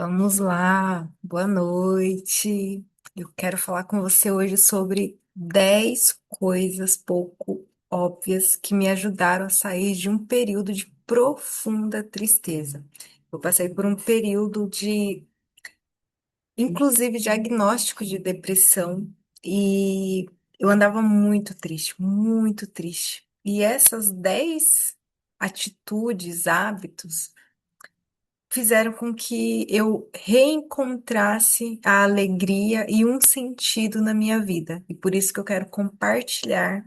Vamos lá, boa noite. Eu quero falar com você hoje sobre 10 coisas pouco óbvias que me ajudaram a sair de um período de profunda tristeza. Eu passei por um período de, inclusive, diagnóstico de depressão e eu andava muito triste, muito triste. E essas 10 atitudes, hábitos, fizeram com que eu reencontrasse a alegria e um sentido na minha vida. E por isso que eu quero compartilhar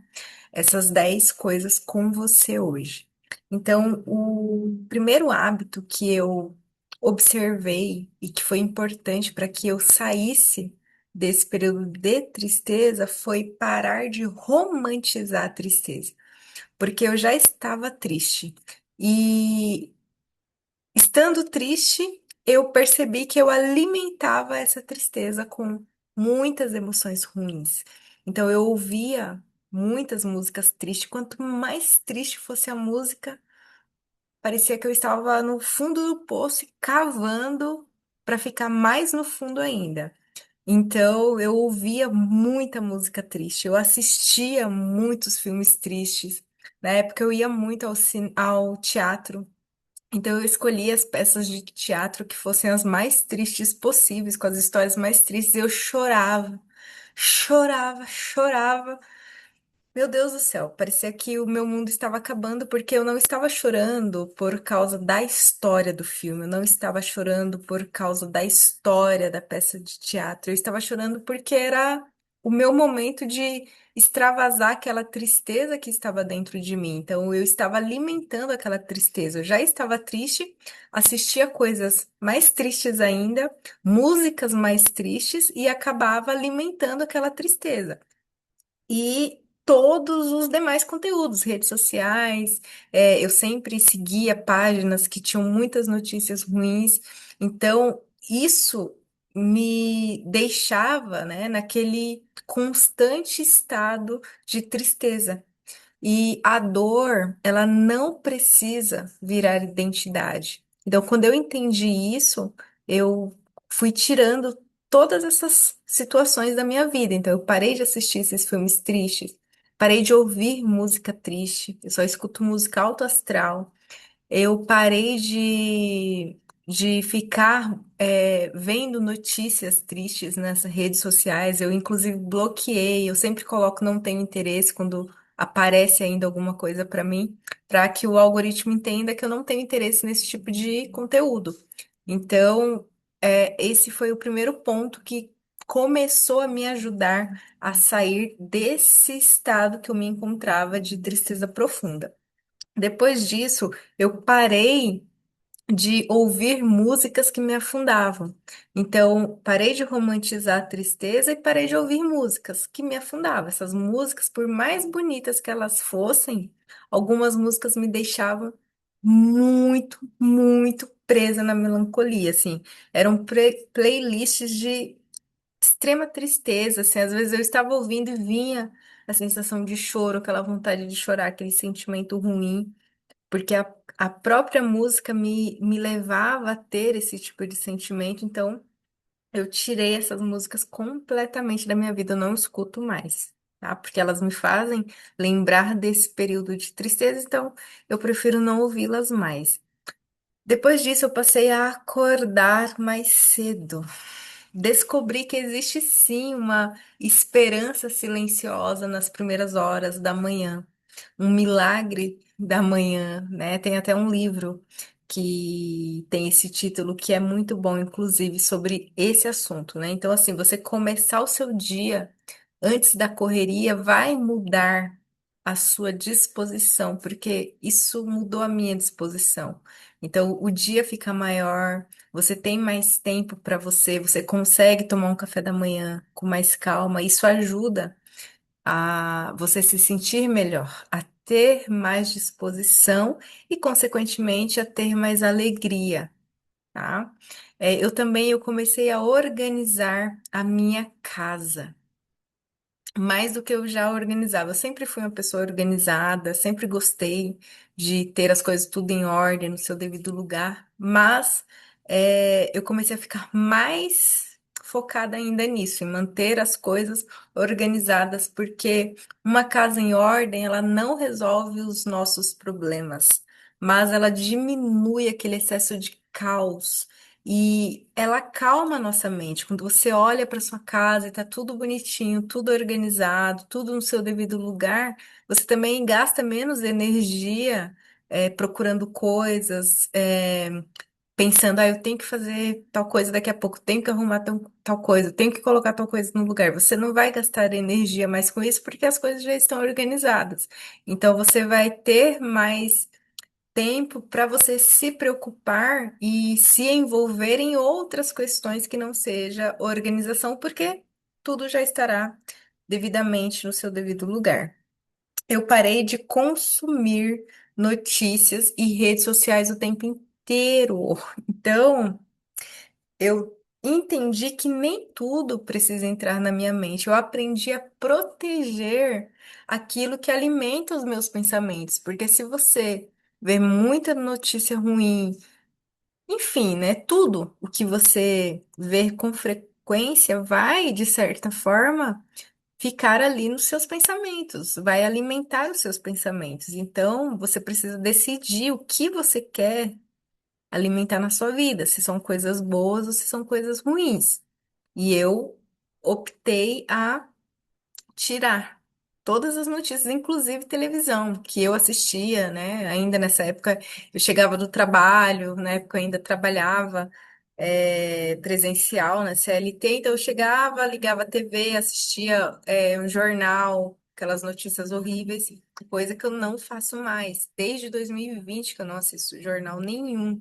essas 10 coisas com você hoje. Então, o primeiro hábito que eu observei e que foi importante para que eu saísse desse período de tristeza foi parar de romantizar a tristeza, porque eu já estava triste. E estando triste, eu percebi que eu alimentava essa tristeza com muitas emoções ruins. Então eu ouvia muitas músicas tristes. Quanto mais triste fosse a música, parecia que eu estava no fundo do poço e cavando para ficar mais no fundo ainda. Então eu ouvia muita música triste, eu assistia muitos filmes tristes. Na época eu ia muito ao teatro. Então eu escolhi as peças de teatro que fossem as mais tristes possíveis, com as histórias mais tristes. Eu chorava, chorava, chorava. Meu Deus do céu, parecia que o meu mundo estava acabando porque eu não estava chorando por causa da história do filme, eu não estava chorando por causa da história da peça de teatro, eu estava chorando porque era o meu momento de extravasar aquela tristeza que estava dentro de mim. Então eu estava alimentando aquela tristeza. Eu já estava triste, assistia coisas mais tristes ainda, músicas mais tristes e acabava alimentando aquela tristeza e todos os demais conteúdos, redes sociais. Eu sempre seguia páginas que tinham muitas notícias ruins, então isso me deixava, né, naquele constante estado de tristeza. E a dor, ela não precisa virar identidade. Então, quando eu entendi isso, eu fui tirando todas essas situações da minha vida. Então, eu parei de assistir esses filmes tristes, parei de ouvir música triste, eu só escuto música alto astral. Eu parei de ficar vendo notícias tristes nas redes sociais. Eu, inclusive, bloqueei. Eu sempre coloco não tenho interesse quando aparece ainda alguma coisa para mim, para que o algoritmo entenda que eu não tenho interesse nesse tipo de conteúdo. Então, esse foi o primeiro ponto que começou a me ajudar a sair desse estado que eu me encontrava de tristeza profunda. Depois disso, eu parei de ouvir músicas que me afundavam. Então, parei de romantizar a tristeza e parei de ouvir músicas que me afundavam. Essas músicas, por mais bonitas que elas fossem, algumas músicas me deixavam muito, muito presa na melancolia, assim. Eram playlists de extrema tristeza, assim. Às vezes eu estava ouvindo e vinha a sensação de choro, aquela vontade de chorar, aquele sentimento ruim porque a própria música me levava a ter esse tipo de sentimento, então eu tirei essas músicas completamente da minha vida, eu não escuto mais, tá? Porque elas me fazem lembrar desse período de tristeza, então eu prefiro não ouvi-las mais. Depois disso, eu passei a acordar mais cedo. Descobri que existe sim uma esperança silenciosa nas primeiras horas da manhã, um milagre da manhã, né? Tem até um livro que tem esse título que é muito bom, inclusive, sobre esse assunto, né? Então, assim, você começar o seu dia antes da correria vai mudar a sua disposição, porque isso mudou a minha disposição. Então, o dia fica maior, você tem mais tempo para você, você consegue tomar um café da manhã com mais calma. Isso ajuda a você se sentir melhor, a ter mais disposição e, consequentemente, a ter mais alegria, tá? Eu comecei a organizar a minha casa. Mais do que eu já organizava. Eu sempre fui uma pessoa organizada, sempre gostei de ter as coisas tudo em ordem, no seu devido lugar, mas eu comecei a ficar mais focada ainda nisso, em manter as coisas organizadas, porque uma casa em ordem, ela não resolve os nossos problemas, mas ela diminui aquele excesso de caos. E ela acalma a nossa mente. Quando você olha para sua casa e tá tudo bonitinho, tudo organizado, tudo no seu devido lugar, você também gasta menos energia procurando coisas, pensando, eu tenho que fazer tal coisa daqui a pouco, tenho que arrumar tal coisa, tenho que colocar tal coisa no lugar. Você não vai gastar energia mais com isso porque as coisas já estão organizadas. Então você vai ter mais tempo para você se preocupar e se envolver em outras questões que não seja organização, porque tudo já estará devidamente no seu devido lugar. Eu parei de consumir notícias e redes sociais o tempo inteiro. Então, eu entendi que nem tudo precisa entrar na minha mente. Eu aprendi a proteger aquilo que alimenta os meus pensamentos, porque se você vê muita notícia ruim, enfim, né, tudo o que você vê com frequência vai, de certa forma, ficar ali nos seus pensamentos, vai alimentar os seus pensamentos. Então, você precisa decidir o que você quer alimentar na sua vida, se são coisas boas ou se são coisas ruins. E eu optei a tirar todas as notícias, inclusive televisão, que eu assistia, né? Ainda nessa época eu chegava do trabalho, na época eu ainda trabalhava presencial na CLT, então eu chegava, ligava a TV, assistia um jornal, aquelas notícias horríveis, coisa que eu não faço mais. Desde 2020 que eu não assisto jornal nenhum.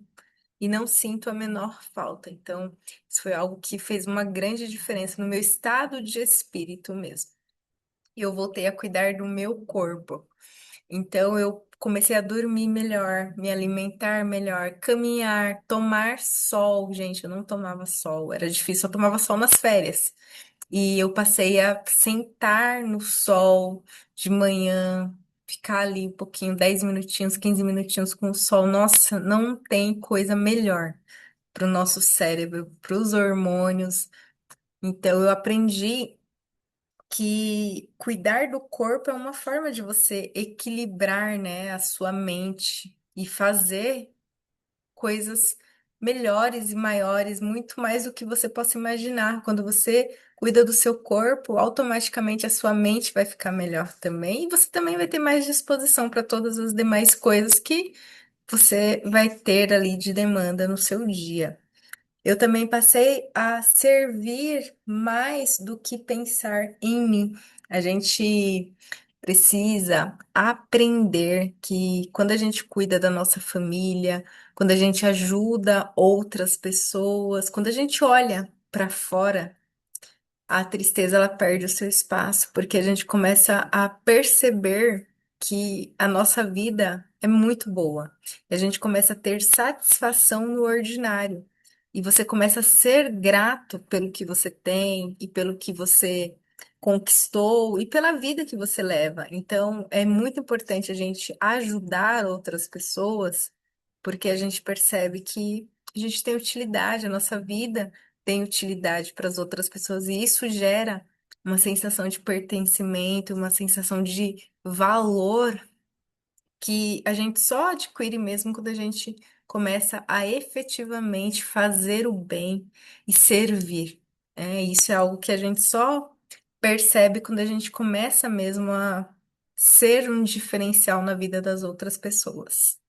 E não sinto a menor falta. Então, isso foi algo que fez uma grande diferença no meu estado de espírito mesmo. E eu voltei a cuidar do meu corpo. Então, eu comecei a dormir melhor, me alimentar melhor, caminhar, tomar sol. Gente, eu não tomava sol, era difícil, eu tomava sol nas férias. E eu passei a sentar no sol de manhã, ficar ali um pouquinho, 10 minutinhos, 15 minutinhos com o sol. Nossa, não tem coisa melhor para o nosso cérebro, para os hormônios. Então, eu aprendi que cuidar do corpo é uma forma de você equilibrar, né, a sua mente e fazer coisas melhores e maiores, muito mais do que você possa imaginar. Quando você cuida do seu corpo, automaticamente a sua mente vai ficar melhor também, e você também vai ter mais disposição para todas as demais coisas que você vai ter ali de demanda no seu dia. Eu também passei a servir mais do que pensar em mim. A gente precisa aprender que quando a gente cuida da nossa família, quando a gente ajuda outras pessoas, quando a gente olha para fora, a tristeza ela perde o seu espaço, porque a gente começa a perceber que a nossa vida é muito boa. E a gente começa a ter satisfação no ordinário. E você começa a ser grato pelo que você tem e pelo que você conquistou e pela vida que você leva. Então, é muito importante a gente ajudar outras pessoas, porque a gente percebe que a gente tem utilidade, a nossa vida tem utilidade para as outras pessoas, e isso gera uma sensação de pertencimento, uma sensação de valor que a gente só adquire mesmo quando a gente começa a efetivamente fazer o bem e servir. Isso é algo que a gente só percebe quando a gente começa mesmo a ser um diferencial na vida das outras pessoas.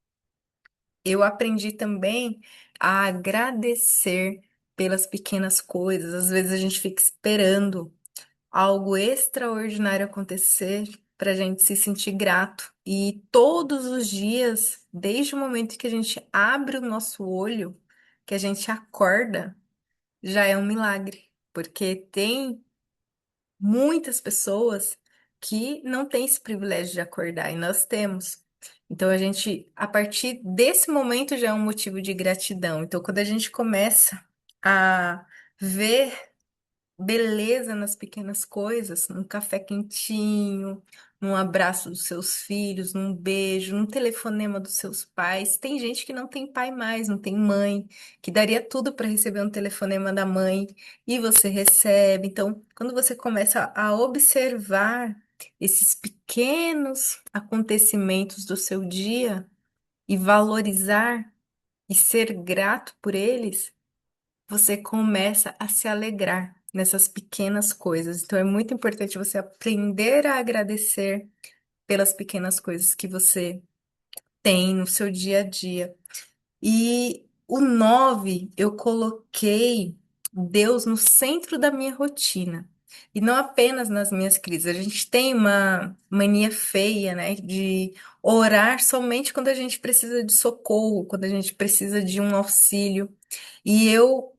Eu aprendi também a agradecer pelas pequenas coisas. Às vezes a gente fica esperando algo extraordinário acontecer para a gente se sentir grato. E todos os dias, desde o momento que a gente abre o nosso olho, que a gente acorda, já é um milagre. Porque tem muitas pessoas que não têm esse privilégio de acordar e nós temos. Então a gente, a partir desse momento já é um motivo de gratidão. Então quando a gente começa a ver beleza nas pequenas coisas, num café quentinho, num abraço dos seus filhos, num beijo, num telefonema dos seus pais. Tem gente que não tem pai mais, não tem mãe, que daria tudo para receber um telefonema da mãe e você recebe. Então, quando você começa a observar esses pequenos acontecimentos do seu dia e valorizar e ser grato por eles, você começa a se alegrar nessas pequenas coisas. Então é muito importante você aprender a agradecer pelas pequenas coisas que você tem no seu dia a dia. E o 9 eu coloquei Deus no centro da minha rotina. E não apenas nas minhas crises. A gente tem uma mania feia, né, de orar somente quando a gente precisa de socorro, quando a gente precisa de um auxílio. E eu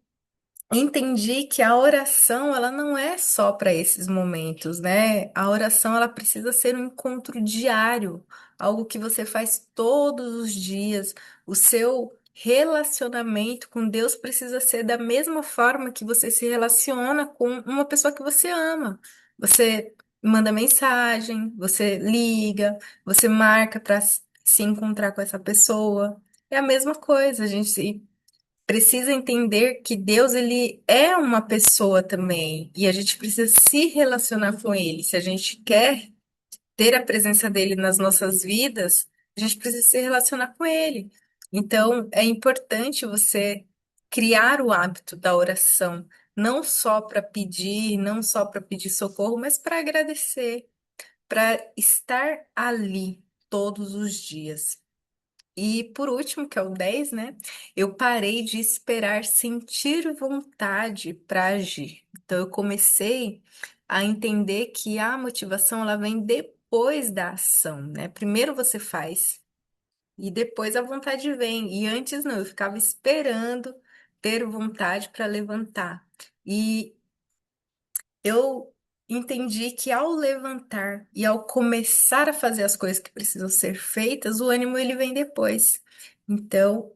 entendi que a oração, ela não é só para esses momentos, né? A oração, ela precisa ser um encontro diário, algo que você faz todos os dias. O seu relacionamento com Deus precisa ser da mesma forma que você se relaciona com uma pessoa que você ama. Você manda mensagem, você liga, você marca para se encontrar com essa pessoa. É a mesma coisa, a gente precisa entender que Deus, ele é uma pessoa também, e a gente precisa se relacionar com ele. Se a gente quer ter a presença dele nas nossas vidas, a gente precisa se relacionar com ele. Então, é importante você criar o hábito da oração, não só para pedir, não só para pedir socorro, mas para agradecer, para estar ali todos os dias. E por último, que é o 10, né? Eu parei de esperar sentir vontade para agir. Então eu comecei a entender que a motivação ela vem depois da ação, né? Primeiro você faz e depois a vontade vem. E antes não, eu ficava esperando ter vontade para levantar. E eu entendi que ao levantar e ao começar a fazer as coisas que precisam ser feitas, o ânimo ele vem depois. Então,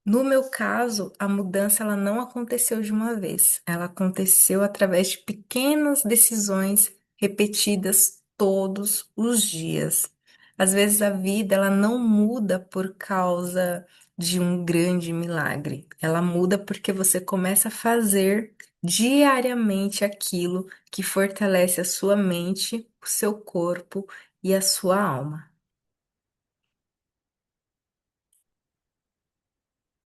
no meu caso, a mudança ela não aconteceu de uma vez. Ela aconteceu através de pequenas decisões repetidas todos os dias. Às vezes a vida ela não muda por causa de um grande milagre. Ela muda porque você começa a fazer diariamente aquilo que fortalece a sua mente, o seu corpo e a sua alma.